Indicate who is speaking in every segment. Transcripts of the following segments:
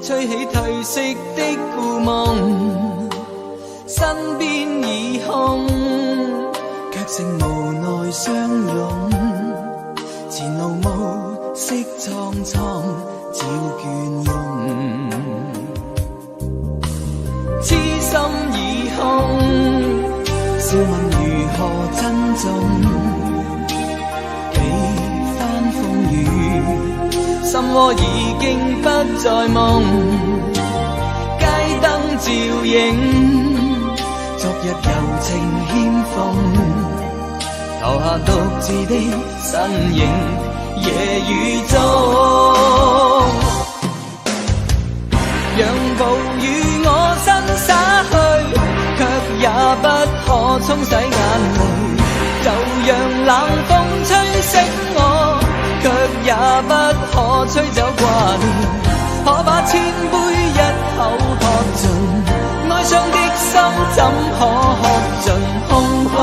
Speaker 1: 吹起褪色的故梦，身边已空，却剩无奈相拥。前路暮色苍苍，照倦容。痴心已空，笑问如何珍重？几番风雨，心窝已经不再梦。街灯照映，昨日柔情欠奉，留下独自的身影，夜雨中。让暴雨我身洒去，却也不可冲洗眼泪。就让冷风吹醒我，却也不可吹走挂念。可把千杯一口喝尽，哀伤的心怎可喝尽空虚？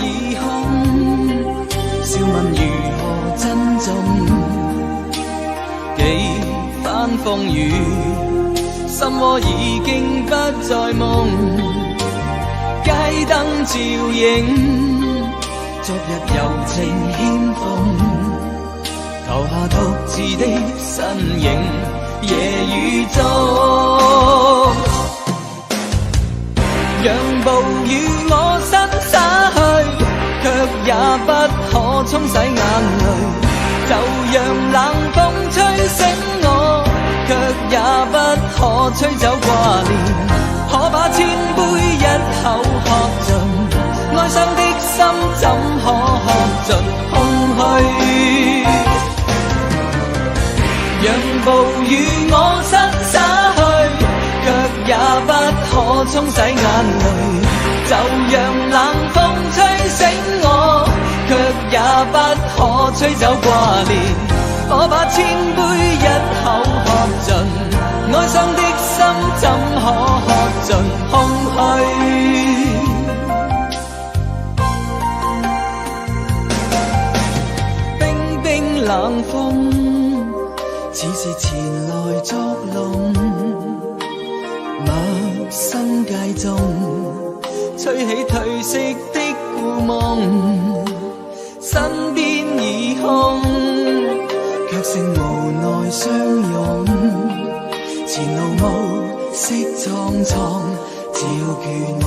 Speaker 1: 已空，笑问如何珍重？几番风雨，心窝已经不再梦。街灯照映，昨日柔情欠奉，留下独自的身影，夜雨中。让暴雨我身洒去，却也不可冲洗眼泪。就让冷风吹醒我，却也不可吹走挂念。可把千杯一口喝尽，哀伤的心怎可喝尽空虚？让暴雨我身洒去，却也不可冲洗眼淚。就讓冷風吹醒我，卻也不可吹走掛念。可把千杯一口喝盡，哀傷的心怎可喝盡空虛？冰冰冷風，似是前來作弄。陌生街中，吹起褪色的故夢，身邊已空，卻剩無奈相擁。前路暮色蒼蒼，照倦容。